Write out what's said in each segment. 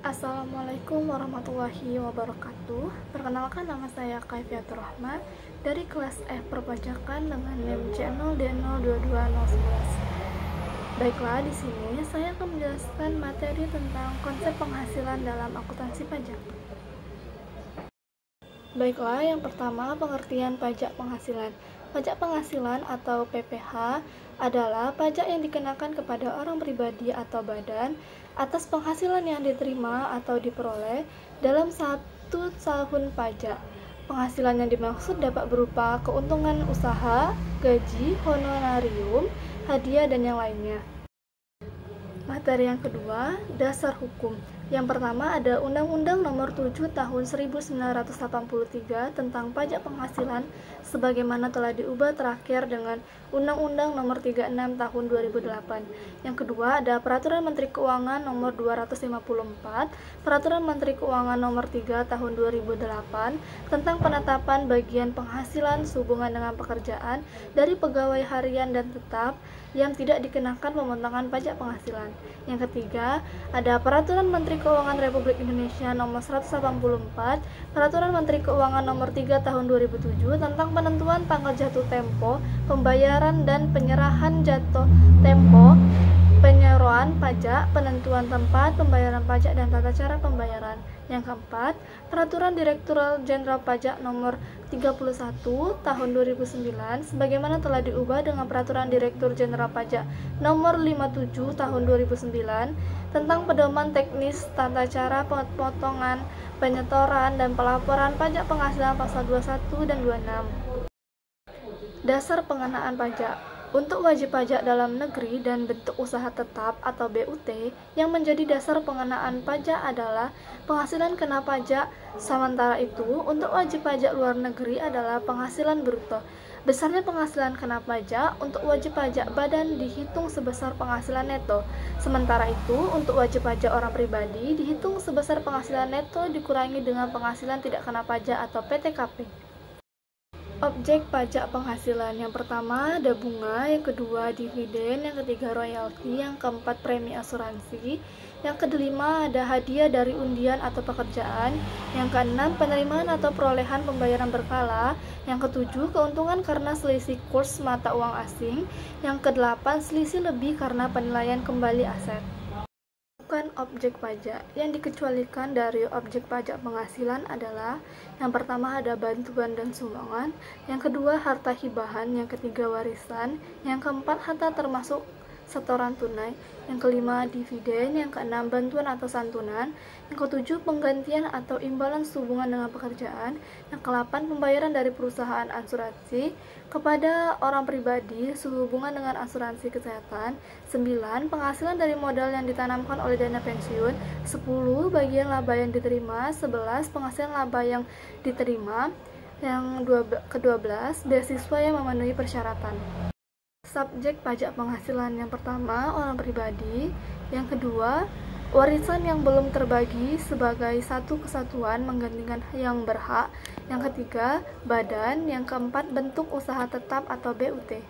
Assalamualaikum warahmatullahi wabarakatuh. Perkenalkan, nama saya Kaifiatur Rahma dari kelas F Perpajakan dengan NIM C0D022011. Baiklah, di sini saya akan menjelaskan materi tentang konsep penghasilan dalam akuntansi pajak. Baiklah, yang pertama, pengertian pajak penghasilan. Pajak penghasilan atau PPh adalah pajak yang dikenakan kepada orang pribadi atau badan atas penghasilan yang diterima atau diperoleh dalam satu tahun pajak. Penghasilan yang dimaksud dapat berupa keuntungan usaha, gaji, honorarium, hadiah, dan yang lainnya. Materi yang kedua, dasar hukum. Yang pertama ada Undang-Undang Nomor 7 Tahun 1983 tentang pajak penghasilan sebagaimana telah diubah terakhir dengan Undang-Undang Nomor 36 Tahun 2008. Yang kedua ada Peraturan Menteri Keuangan Nomor 254, Peraturan Menteri Keuangan Nomor 3 Tahun 2008 tentang penetapan bagian penghasilan sehubungan dengan pekerjaan dari pegawai harian dan tetap yang tidak dikenakan pemotongan pajak penghasilan. Yang ketiga, ada Peraturan Menteri Keuangan Republik Indonesia Nomor 184, Peraturan Menteri Keuangan Nomor 3 Tahun 2007 tentang penentuan tanggal jatuh tempo, pembayaran dan penyerahan jatuh tempo, penyeroan pajak, penentuan tempat pembayaran pajak dan tata cara pembayaran. Yang keempat, Peraturan Direktur Jenderal Pajak Nomor 31 Tahun 2009 sebagaimana telah diubah dengan Peraturan Direktur Jenderal Pajak Nomor 57 Tahun 2009 tentang pedoman teknis tata cara pemotongan, penyetoran dan pelaporan pajak penghasilan pasal 21 dan 26. Dasar pengenaan pajak. Untuk wajib pajak dalam negeri dan bentuk usaha tetap atau BUT yang menjadi dasar pengenaan pajak adalah penghasilan kena pajak, sementara itu untuk wajib pajak luar negeri adalah penghasilan bruto. Besarnya penghasilan kena pajak untuk wajib pajak badan dihitung sebesar penghasilan neto, sementara itu untuk wajib pajak orang pribadi dihitung sebesar penghasilan neto dikurangi dengan penghasilan tidak kena pajak atau PTKP. Objek pajak penghasilan. Yang pertama ada bunga, yang kedua dividen, yang ketiga royalti, yang keempat premi asuransi, yang kelima ada hadiah dari undian atau pekerjaan, yang keenam penerimaan atau perolehan pembayaran berkala, yang ketujuh keuntungan karena selisih kurs mata uang asing, yang kedelapan selisih lebih karena penilaian kembali aset. Bukan objek pajak. Yang dikecualikan dari objek pajak penghasilan adalah yang pertama ada bantuan dan sumbangan, yang kedua harta hibahan, yang ketiga warisan, yang keempat harta termasuk setoran tunai, yang kelima dividen, yang keenam bantuan atau santunan, yang ketujuh penggantian atau imbalan sehubungan dengan pekerjaan, yang kedelapan pembayaran dari perusahaan asuransi kepada orang pribadi sehubungan dengan asuransi kesehatan, 9 penghasilan dari modal yang ditanamkan oleh dana pensiun, 10 bagian laba yang diterima, 11 penghasilan laba yang diterima, yang ke-12 beasiswa yang memenuhi persyaratan. Subjek pajak penghasilan. Yang pertama orang pribadi, yang kedua warisan yang belum terbagi sebagai satu kesatuan menggantikan yang berhak, yang ketiga badan, yang keempat bentuk usaha tetap atau BUT.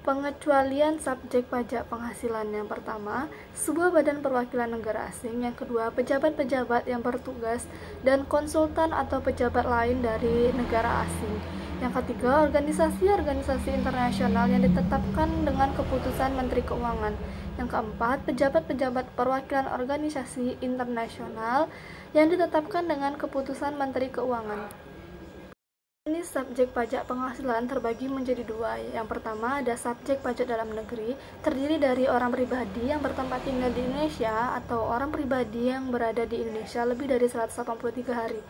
Pengecualian subjek pajak penghasilan. Yang pertama, sebuah badan perwakilan negara asing, yang kedua pejabat-pejabat yang bertugas dan konsultan atau pejabat lain dari negara asing, yang ketiga organisasi-organisasi internasional yang ditetapkan dengan keputusan Menteri Keuangan, yang keempat pejabat-pejabat perwakilan organisasi internasional yang ditetapkan dengan keputusan Menteri Keuangan. Ini subjek pajak penghasilan terbagi menjadi dua. Yang pertama ada subjek pajak dalam negeri, terdiri dari orang pribadi yang bertempat tinggal di Indonesia atau orang pribadi yang berada di Indonesia lebih dari 183 hari.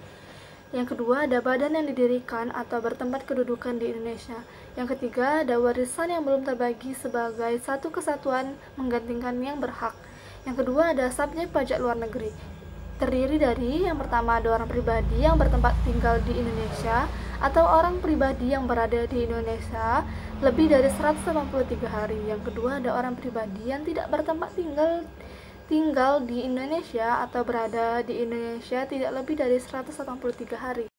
Yang kedua ada badan yang didirikan atau bertempat kedudukan di Indonesia. Yang ketiga ada warisan yang belum terbagi sebagai satu kesatuan menggantikan yang berhak. Yang kedua ada subjek pajak luar negeri, terdiri dari yang pertama ada orang pribadi yang bertempat tinggal di Indonesia atau orang pribadi yang berada di Indonesia lebih dari 183 hari. Yang kedua ada orang pribadi yang tidak bertempat tinggal di Indonesia atau berada di Indonesia tidak lebih dari 183 hari.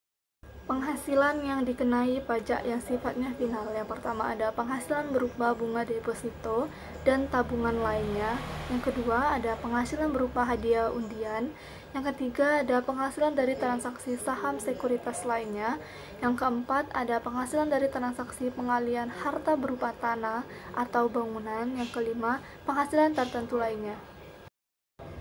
Penghasilan yang dikenai pajak yang sifatnya final. Yang pertama ada penghasilan berupa bunga deposito dan tabungan lainnya. Yang kedua ada penghasilan berupa hadiah undian. Yang ketiga ada penghasilan dari transaksi saham sekuritas lainnya. Yang keempat ada penghasilan dari transaksi pengalian harta berupa tanah atau bangunan. Yang kelima penghasilan tertentu lainnya.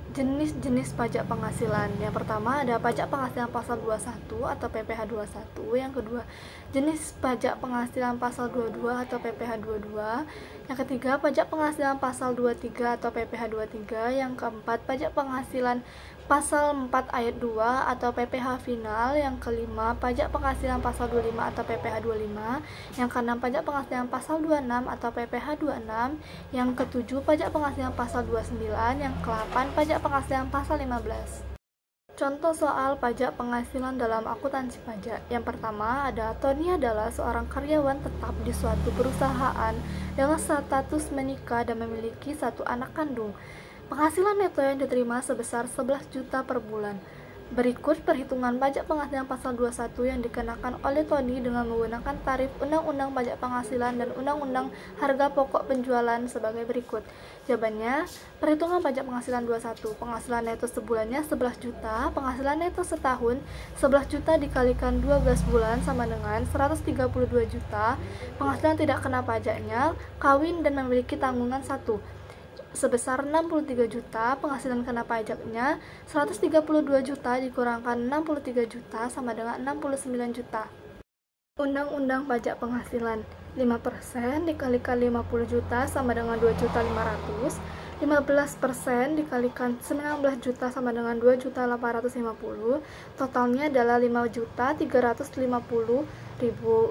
Jenis-jenis pajak penghasilan. Yang pertama ada pajak penghasilan pasal 21 atau PPh 21. Yang kedua, jenis pajak penghasilan pasal 22 atau PPh 22. Yang ketiga, pajak penghasilan pasal 23 atau PPh 23. Yang keempat, pajak penghasilan pasal 4 ayat 2 atau PPh final. Yang kelima, pajak penghasilan pasal 25 atau PPh 25. Yang keenam, pajak penghasilan pasal 26 atau PPh 26. Yang ketujuh, pajak penghasilan pasal 29. Yang ke-8, pajak penghasilan pasal 15. Contoh soal pajak penghasilan dalam akuntansi pajak. Yang pertama ada Tony adalah seorang karyawan tetap di suatu perusahaan dengan status menikah dan memiliki satu anak kandung. Penghasilan neto yang diterima sebesar 11 juta per bulan. Berikut perhitungan pajak penghasilan pasal 21 yang dikenakan oleh Tony dengan menggunakan tarif Undang-Undang Pajak Penghasilan dan Undang-Undang Harga Pokok Penjualan sebagai berikut. Jawabannya, perhitungan pajak penghasilan 21. Penghasilan neto sebulannya 11 juta, penghasilan neto setahun 11 juta dikalikan 12 bulan sama dengan 132 juta. Penghasilan tidak kena pajaknya, kawin dan memiliki tanggungan 1. Sebesar 63 juta, penghasilan kena pajaknya 132 juta dikurangkan 63 juta sama dengan 69 juta. Undang-Undang Pajak Penghasilan, 5% dikalikan 50 juta sama dengan 2.500.000, 15% dikalikan 19 juta sama dengan 2.850.000, totalnya adalah 5.350.000.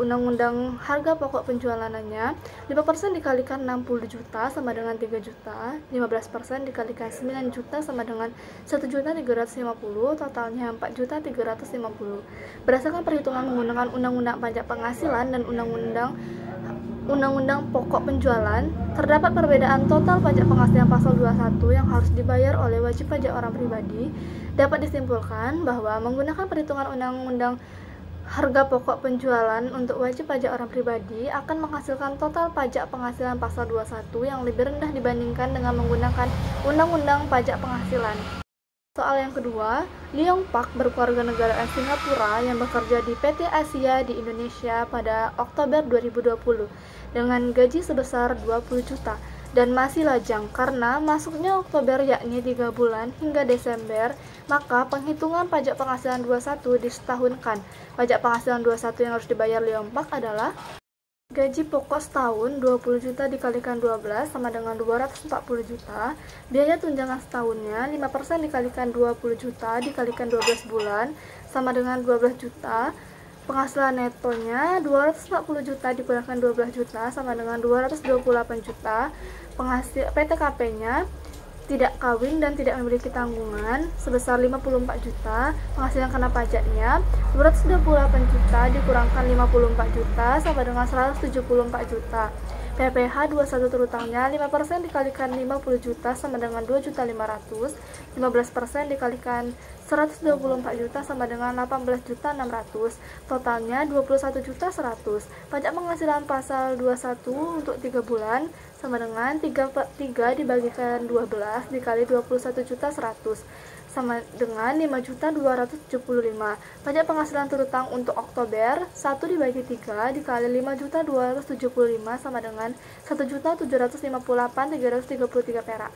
Undang-undang harga pokok penjualannya 5% dikalikan 60 juta sama dengan 3 juta, 15% dikalikan 9 juta sama dengan 1.350.000, totalnya 4.350.000. Berdasarkan perhitungan menggunakan Undang-Undang Pajak Penghasilan dan Undang-Undang Pokok Penjualan, terdapat perbedaan total pajak penghasilan pasal 21 yang harus dibayar oleh wajib pajak orang pribadi. Dapat disimpulkan bahwa menggunakan perhitungan Undang-Undang Harga Pokok Penjualan untuk wajib pajak orang pribadi akan menghasilkan total pajak penghasilan pasal 21 yang lebih rendah dibandingkan dengan menggunakan Undang-Undang Pajak Penghasilan. Soal yang kedua, Leong Pak berkeluarga negaraan Singapura yang bekerja di PT Asia di Indonesia pada Oktober 2020 dengan gaji sebesar 20 juta dan masih lajang karena masuknya Oktober yakni 3 bulan hingga Desember, maka penghitungan pajak penghasilan 21 disetahunkan. Pajak penghasilan 21 yang harus dibayar Leong Pak adalah gaji pokok setahun 20 juta dikalikan 12 sama dengan 240 juta. Biaya tunjangan setahunnya 5% dikalikan 20 juta dikalikan 12 bulan sama dengan 12 juta. Penghasilan netonya 240 juta dikurangkan 12 juta sama dengan 228 juta. PTKP-nya tidak kawin dan tidak memiliki tanggungan sebesar 54 juta. Penghasilan kena pajaknya 228 juta dikurangkan 54 juta sama dengan 174 juta. PPh 21 terutangnya 5% dikalikan 50 juta sama dengan 2.500.000, 15% dikalikan 124 juta sama dengan 18.600.000, totalnya 21.100.000. Pajak penghasilan pasal 21 untuk 3 bulan sama dengan 3 dibagikan 12 dikali 21.100.000 sama dengan 5.275. Pajak penghasilan terutang untuk Oktober 1 dibagi 3 dikali 5.275 sama dengan 1.758.333 perak.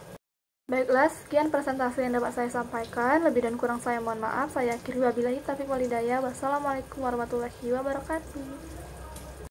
Baiklah, sekian presentasi yang dapat saya sampaikan. Lebih dan kurang saya mohon maaf. Saya akhiri wabillahi taufiq wal hidayah. Wassalamualaikum warahmatullahi wabarakatuh.